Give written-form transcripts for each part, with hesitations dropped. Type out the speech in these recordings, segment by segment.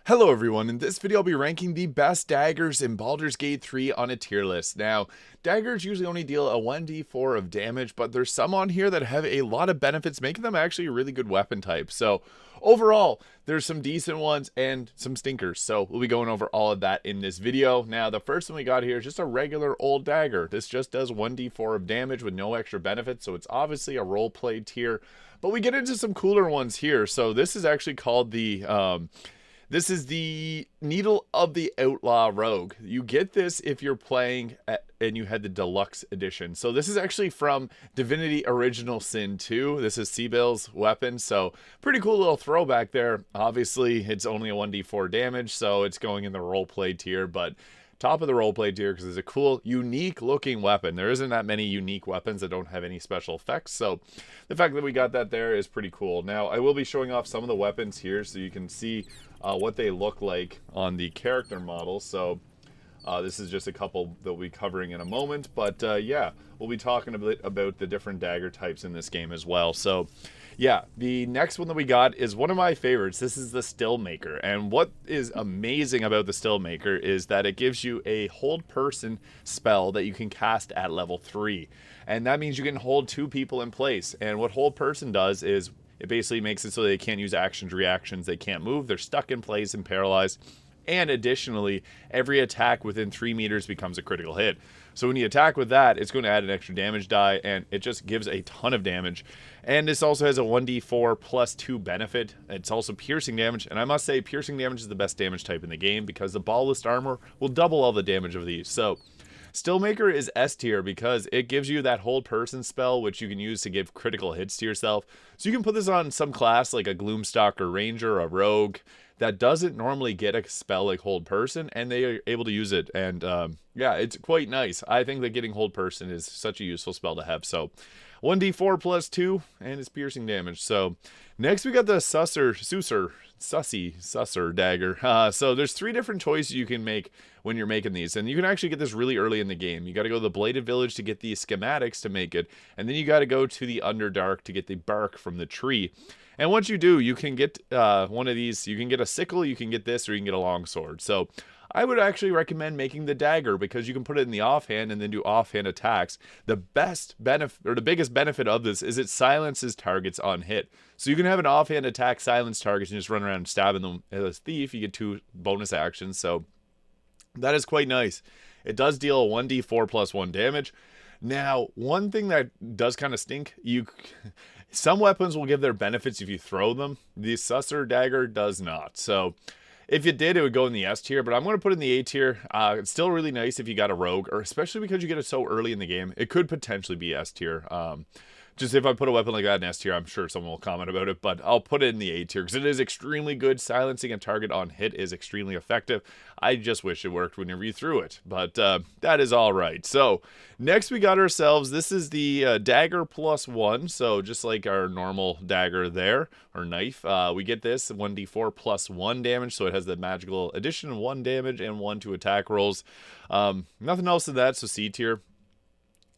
Hello everyone, in this video I'll be ranking the best daggers in Baldur's Gate 3 on a tier list. Now, daggers usually only deal a 1d4 of damage, but there's some on here that have a lot of benefits, making them actually a really good weapon type. So, overall, there's some decent ones and some stinkers. So, we'll be going over all of that in this video. Now, the first one we got here is just a regular old dagger. This just does 1d4 of damage with no extra benefits, so it's obviously a roleplay tier. But we get into some cooler ones here. So, this is actually called this is the Needle of the Outlaw Rogue. You get this if you're playing and you had the deluxe edition. So this is actually from Divinity Original Sin 2. This is Seabil's weapon. So pretty cool little throwback there. Obviously, it's only a 1d4 damage, so it's going in the roleplay tier, but top of the roleplay tier because it's a cool, unique looking weapon. There isn't that many unique weapons that don't have any special effects, so the fact that we got that there is pretty cool. Now, I will be showing off some of the weapons here so you can see what they look like on the character model. So this is just a couple that we'll be covering in a moment, but yeah, we'll be talking a bit about the different dagger types in this game as well. So yeah, the next one that we got is one of my favorites. This is the Stillmaker, and what is amazing about the Stillmaker is that it gives you a hold person spell that you can cast at level 3, and that means you can hold 2 people in place. And what hold person does is it basically makes it so they can't use actions, reactions, they can't move, they're stuck in place and paralyzed. And additionally, every attack within 3 meters becomes a critical hit. So when you attack with that, it's going to add an extra damage die, and it just gives a ton of damage. And this also has a 1d4 plus 2 benefit. It's also piercing damage, and I must say piercing damage is the best damage type in the game because the ballless armor will double all the damage of these. So Stillmaker is S tier because it gives you that hold person spell, which you can use to give critical hits to yourself. So you can put this on some class like a Gloomstalker Ranger or a Rogue that doesn't normally get a spell like hold person, and they are able to use it. And yeah, it's quite nice. I think that getting hold person is such a useful spell to have. So 1d4 plus 2, and it's piercing damage. So next we got the Sussy dagger. So there's 3 different choices you can make when you're making these, and you can actually get this really early in the game. You got to go to the Bladed Village to get the schematics to make it, and then you got to go to the Underdark to get the bark from the tree. And once you do, you can get one of these. You can get a sickle, you can get this, or you can get a longsword. So I would actually recommend making the dagger because you can put it in the offhand and then do offhand attacks. The best benefit, or the biggest benefit of this, is it silences targets on hit. So you can have an offhand attack, silence targets, and just run around stabbing them. As a thief, you get 2 bonus actions. So that is quite nice. It does deal a 1d4 plus 1 damage. Now, one thing that does kind of stink, some weapons will give their benefits if you throw them. The Susser dagger does not. So if you did, it would go in the S tier, but I'm going to put it in the A tier. It's still really nice if you got a rogue, or especially because you get it so early in the game. It could potentially be S tier. Just if I put a weapon like that in S tier, I'm sure someone will comment about it, but I'll put it in the A tier because it is extremely good. Silencing a target on hit is extremely effective. I just wish it worked whenever you threw it, but that is all right. So next we got ourselves, this is the dagger plus 1. So just like our normal dagger there, or knife, we get this 1d4 plus 1 damage. So it has the magical addition, 1 damage and 1 to attack rolls. Nothing else to that, so C tier.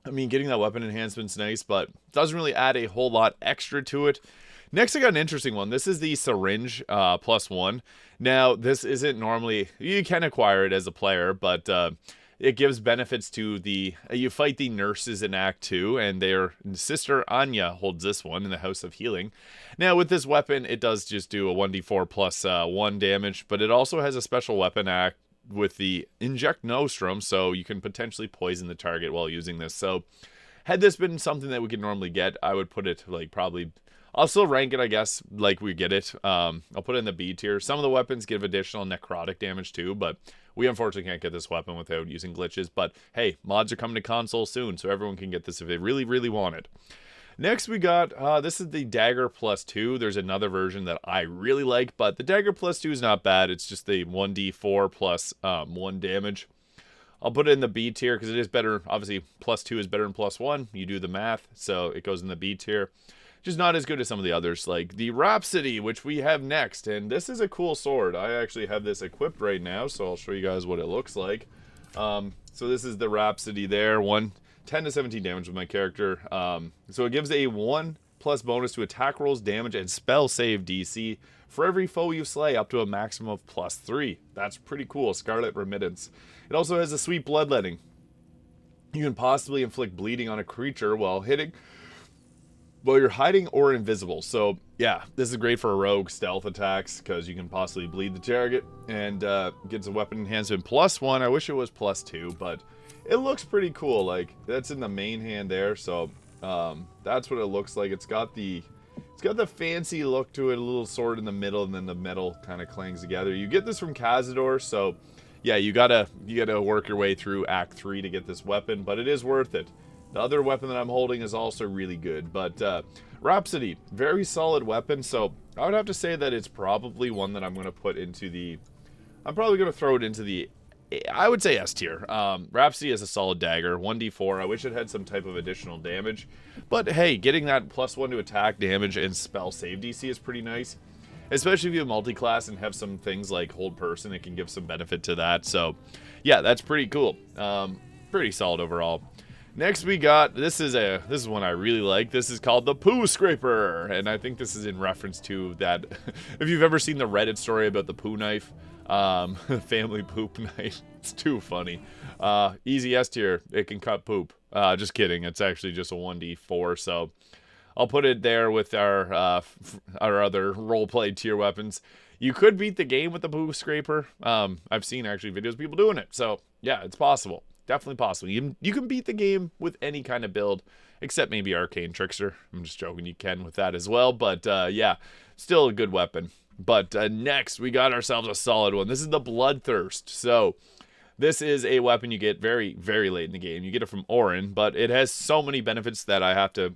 I mean, getting that weapon enhancement's nice, but doesn't really add a whole lot extra to it. Next, I got an interesting one. This is the syringe plus 1. Now, this isn't normally, you can acquire it as a player, but it gives benefits to the, you fight the nurses in Act 2, and their sister Anya holds this one in the House of Healing. Now, with this weapon, it does just do a 1d4 plus 1 damage, but it also has a special weapon act with the Inject Nostrum, so you can potentially poison the target while using this. So had this been something that we could normally get, I would put it like probably, I'll still rank it, I guess, like we get it. I'll put it in the B tier. Some of the weapons give additional necrotic damage too, but we unfortunately can't get this weapon without using glitches. But hey, mods are coming to console soon, so everyone can get this if they really, really want it. Next we got, this is the dagger plus 2. There's another version that I really like, but the dagger plus 2 is not bad. It's just the 1d4 plus 1 damage. I'll put it in the B tier because it is better. Obviously, plus 2 is better than plus 1. You do the math, so it goes in the B tier. Just not as good as some of the others, like the Rhapsody, which we have next. And this is a cool sword. I actually have this equipped right now, so I'll show you guys what it looks like. So this is the Rhapsody there. 10 to 17 damage with my character. So it gives a 1 plus bonus to attack rolls, damage, and spell save DC for every foe you slay, up to a maximum of +3. That's pretty cool. Scarlet Remittance. It also has a sweet bloodletting. You can possibly inflict bleeding on a creature while you're hiding or invisible. So yeah, this is great for rogue stealth attacks because you can possibly bleed the target, and gets a weapon enhancement +1. I wish it was +2, but it looks pretty cool. Like, that's in the main hand there, so that's what it looks like. It's got the fancy look to it, a little sword in the middle, and then the metal kind of clangs together. You get this from Cazador, so yeah, you gotta work your way through Act 3 to get this weapon, but it is worth it. The other weapon that I'm holding is also really good, but Rhapsody, very solid weapon, so I would have to say that it's probably one that I'm going to put into the... I'm probably going to throw it into the... I would say S tier. Rhapsody is a solid dagger, 1d4. I wish it had some type of additional damage, but hey, getting that +1 to attack, damage, and spell save DC is pretty nice. Especially if you have multi-class and have some things like hold person, it can give some benefit to that. So yeah, that's pretty cool. Pretty solid overall. Next we got, this is one I really like. This is called the Poo Scraper, and I think this is in reference to that. If you've ever seen the Reddit story about the poo knife, family poop knife, it's too funny. Easy S tier, it can cut poop. Just kidding, it's actually just a 1d4, so I'll put it there with our other roleplay tier weapons. You could beat the game with the Poo Scraper. I've seen actually videos of people doing it, so yeah, it's possible. Definitely possible. You can beat the game with any kind of build, except maybe Arcane Trickster. I'm just joking, you can with that as well, but yeah, still a good weapon. But next, we got ourselves a solid one. This is the Bloodthirst. So this is a weapon you get very, very late in the game. You get it from Orin, but it has so many benefits that I have to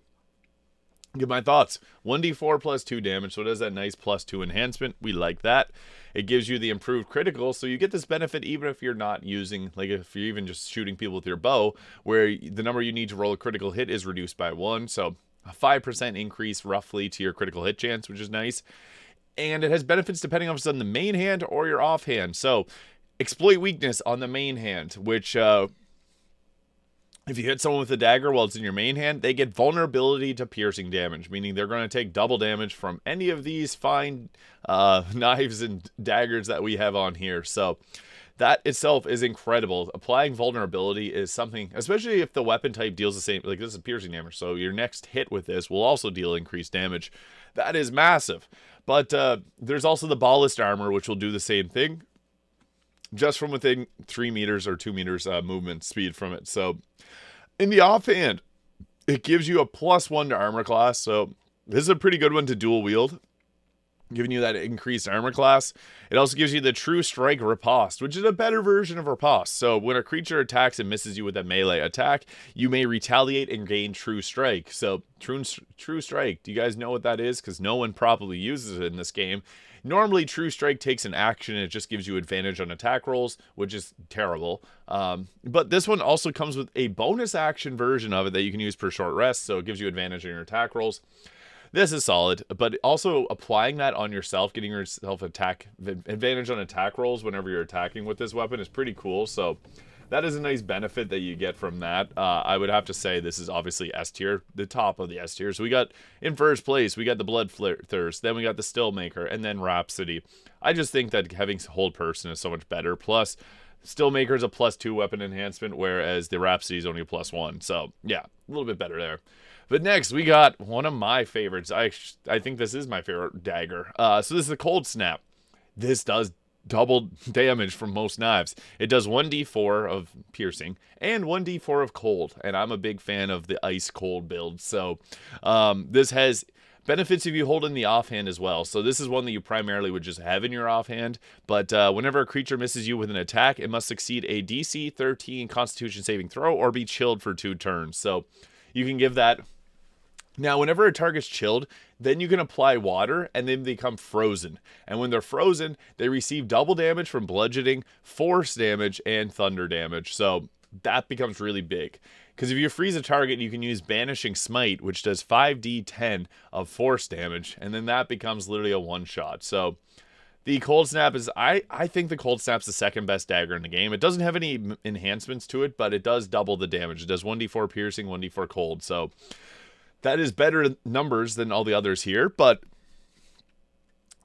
give my thoughts. 1d4 +2 damage, so it has that nice +2 enhancement. We like that. It gives you the improved critical, so you get this benefit even if you're not using, like if you're even just shooting people with your bow, where the number you need to roll a critical hit is reduced by 1, so a 5% increase roughly to your critical hit chance, which is nice. And it has benefits depending on if it's on the main hand or your offhand. So exploit weakness on the main hand, which if you hit someone with a dagger while it's in your main hand, they get vulnerability to piercing damage, meaning they're going to take double damage from any of these fine knives and daggers that we have on here. So that itself is incredible. Applying vulnerability is something, especially if the weapon type deals the same, like this is piercing damage, so your next hit with this will also deal increased damage. That is massive. But there's also the ballast armor, which will do the same thing, just from within 3 meters or 2 meters movement speed from it. So in the offhand, it gives you a +1 to armor class, so this is a pretty good one to dual wield, giving you that increased armor class. It also gives you the True Strike Riposte, which is a better version of Riposte. So when a creature attacks and misses you with a melee attack, you may retaliate and gain True Strike. So True Strike, do you guys know what that is? Because no one probably uses it in this game. Normally, True Strike takes an action and it just gives you advantage on attack rolls, which is terrible. But this one also comes with a bonus action version of it that you can use per short rest, so it gives you advantage on your attack rolls. This is solid, but also applying that on yourself, getting yourself advantage on attack rolls whenever you're attacking with this weapon is pretty cool. So that is a nice benefit that you get from that. I would have to say this is obviously S tier, the top of the S tier. So we got, in first place, we got the Bloodthirst, then we got the Stillmaker, and then Rhapsody. I just think that having hold person is so much better. Plus, Stillmaker is a +2 weapon enhancement, whereas the Rhapsody is only a +1. So yeah, a little bit better there. But next, we got one of my favorites. I think this is my favorite dagger. So this is the coldsnap. This does double damage from most knives. It does 1d4 of piercing and 1d4 of cold. And I'm a big fan of the ice cold build. So this has benefits if you hold in the offhand as well. So this is one that you primarily would just have in your offhand. But whenever a creature misses you with an attack, it must succeed a DC 13 Constitution saving throw or be chilled for 2 turns. So you can give that. Now, whenever a target's chilled, then you can apply water and then they become frozen. And when they're frozen, they receive double damage from bludgeoning, force damage, and thunder damage. So that becomes really big. Because if you freeze a target, you can use Banishing Smite, which does 5d10 of force damage. And then that becomes literally a one-shot. So the Cold Snap is, I think the Cold Snap's the second best dagger in the game. It doesn't have any enhancements to it, but it does double the damage. It does 1d4 piercing, 1d4 cold. So that is better numbers than all the others here, but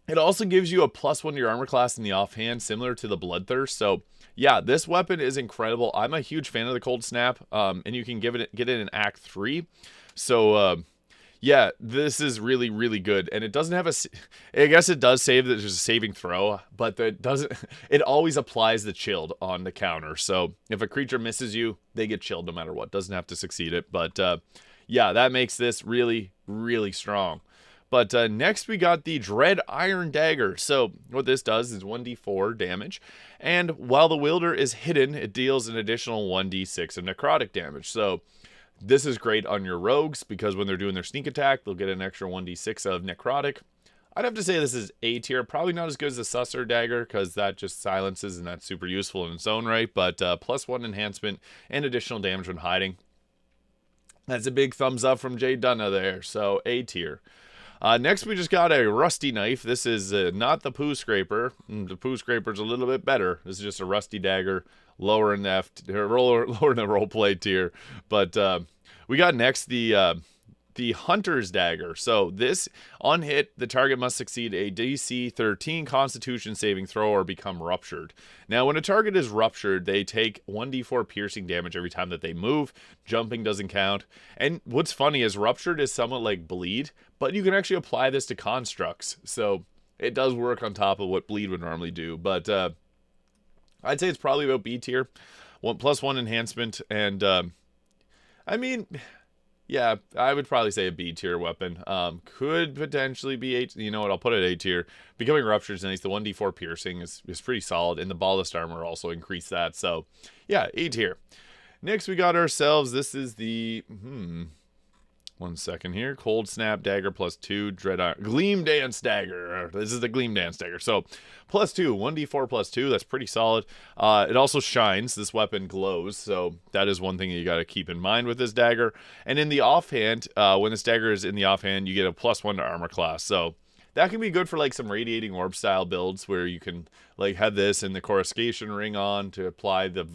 It also gives you a +1 to your armor class in the offhand, similar to the bloodthirst. So yeah, this weapon is incredible. I'm a huge fan of the cold snap, and you can get it in Act 3. So yeah, this is really, really good. And it doesn't have I guess it does save that there's a saving throw, but it doesn't, it always applies the chilled on the counter. So if a creature misses you, they get chilled no matter what. Doesn't have to succeed it. But yeah, that makes this really, really strong. But next we got the Dread Iron Dagger. So what this does is 1d4 damage. And while the wielder is hidden, it deals an additional 1d6 of necrotic damage. So this is great on your rogues because when they're doing their sneak attack, they'll get an extra 1d6 of necrotic. I'd have to say this is A tier. Probably not as good as the Susser Dagger because that just silences and that's super useful in its own right. But +1 enhancement and additional damage when hiding. That's a big thumbs up from Jay Dunna there. So A tier. Next, we just got a rusty knife. This is not the poo scraper. The poo scraper's a little bit better. This is just a rusty dagger, lower in the lower in the roleplay tier. But we got next the hunter's dagger. So this, on hit, the target must succeed a DC 13 Constitution saving throw or become ruptured. Now, when a target is ruptured, they take 1d4 piercing damage every time that they move. Jumping doesn't count. And what's funny is ruptured is somewhat like bleed, but you can actually apply this to constructs. So it does work on top of what bleed would normally do. But I'd say it's probably about B tier. +1 enhancement. And I mean, yeah, I would probably say a B tier weapon. Could potentially be A. You know what? I'll put it A tier. Becoming ruptured is nice. The 1d4 piercing is pretty solid, and the ballast armor also increased that. So yeah, A tier. Next, we got ourselves. This is the 1 second here. Cold Snap Dagger +2. Dread Iron Gleam Dance Dagger. This is the Gleam Dance Dagger. So +2, 1d4 +2. That's pretty solid. It also shines. This weapon glows. So that is one thing you got to keep in mind with this dagger. And in the offhand, when this dagger is in the offhand, you get a +1 to armor class. So that can be good for like some radiating orb style builds where you can like have this and the coruscation ring on to apply the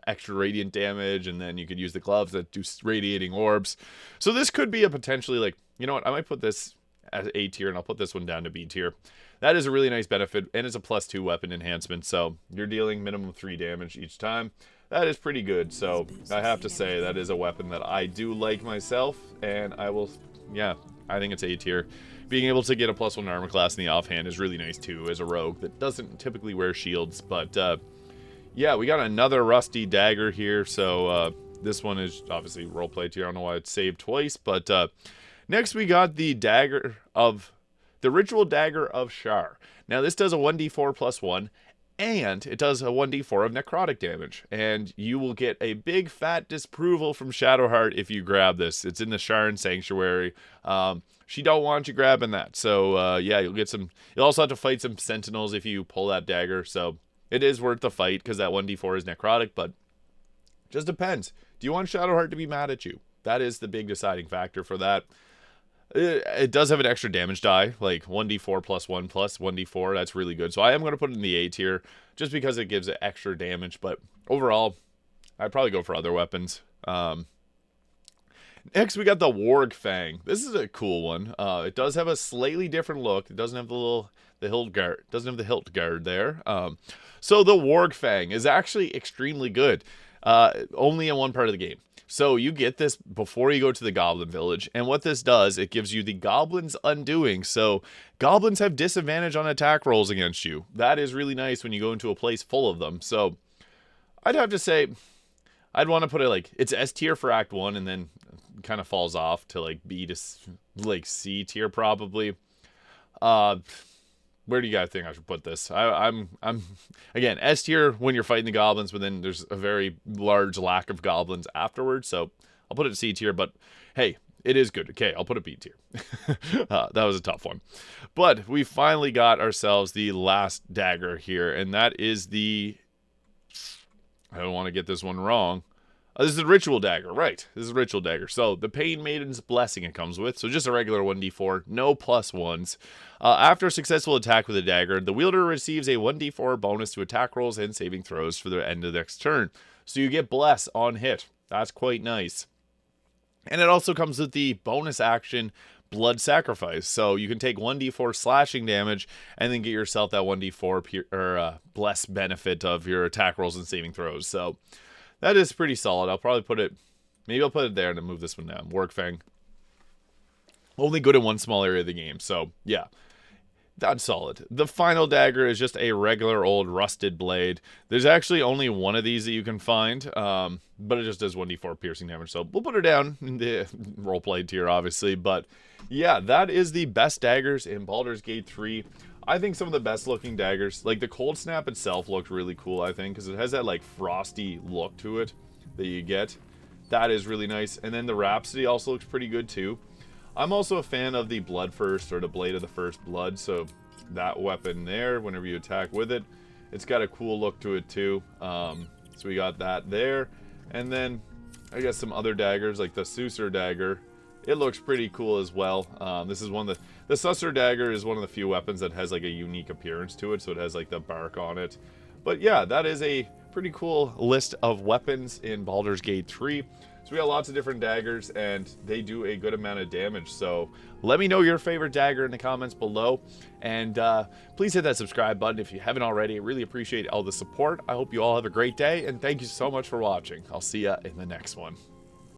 extra radiant damage, and then you could use the gloves that do radiating orbs. So this could be a potentially like, you know what, I might put this as A tier and I'll put this one down to B tier. That is a really nice benefit, and it's a +2 weapon enhancement, so you're dealing minimum 3 damage each time. That is pretty good, so I have to say that is a weapon that I do like myself, and I will, yeah, I think it's A tier. Being able to get a +1 armor class in the offhand is really nice too as a rogue that doesn't typically wear shields. But yeah, we got another rusty dagger here. So this one is obviously roleplay tier. I don't know why it's saved twice. But next we got the ritual dagger of Shar. Now this does a 1d4 +1. And it does a 1d4 of necrotic damage. And you will get a big fat disapproval from Shadowheart if you grab this. It's in the Sharn Sanctuary. She don't want you grabbing that. So yeah, you'll get some. You'll also have to fight some sentinels if you pull that dagger. So it is worth the fight because that 1d4 is necrotic. But just depends. Do you want Shadowheart to be mad at you? That is the big deciding factor for that. It does have an extra damage die, like 1d4 +1 +1d4. That's really good. So I am going to put it in the A tier just because it gives it extra damage. But overall, I'd probably go for other weapons. Next, we got the Warg Fang. This is a cool one. It does have a slightly different look. It doesn't have the hilt guard. It doesn't have the hilt guard there. So the Warg Fang is actually extremely good. Only in one part of the game. So you get this before you go to the Goblin Village, and what this does, it gives you the Goblin's Undoing. So goblins have disadvantage on attack rolls against you. That is really nice when you go into a place full of them. So I'd have to say, I'd want to put it like, it's S tier for Act 1, and then kind of falls off to like B to like C tier probably. Where do you guys think I should put this? I'm again S tier when you're fighting the goblins, but then there's a very large lack of goblins afterwards. So I'll put it C tier, but hey, it is good. Okay, I'll put it B tier. That was a tough one, but we finally got ourselves the last dagger here, and that is the. I don't want to get this one wrong. This is the Ritual Dagger, right. This is a Ritual Dagger. So, the Pain Maiden's Blessing it comes with. So, just a regular 1d4, no +1s. After a successful attack with a dagger, the wielder receives a 1d4 bonus to attack rolls and saving throws for the end of the next turn. So, you get Bless on hit. That's quite nice. And it also comes with the bonus action, blood sacrifice. So you can take 1d4 slashing damage and then get yourself that 1d4 bless benefit of your attack rolls and saving throws. So that is pretty solid. I'll probably put it, maybe I'll put it there and then move this one down. Wargfang. Only good in one small area of the game. So yeah, that's solid. The final dagger is just a regular old rusted blade. There's actually only one of these that you can find, but it just does 1d4 piercing damage. So we'll put her down in the roleplay tier, obviously. But yeah, that is the best daggers in Baldur's Gate 3. I think some of the best looking daggers, like the cold snap itself looked really cool, I think, because it has that like frosty look to it that you get. That is really nice. And then the Rhapsody also looks pretty good too. I'm also a fan of the bloodthirst, or the blade of the first blood. So that weapon there, whenever you attack with it, it's got a cool look to it too. So we got that there. And then I guess some other daggers like the Susur dagger. It looks pretty cool as well. This is one of the Susur dagger is one of the few weapons that has like a unique appearance to it. So it has like the bark on it. But yeah, that is a pretty cool list of weapons in Baldur's Gate 3. So we got lots of different daggers, and they do a good amount of damage. So let me know your favorite dagger in the comments below. And please hit that subscribe button if you haven't already. I really appreciate all the support. I hope you all have a great day, and thank you so much for watching. I'll see ya in the next one.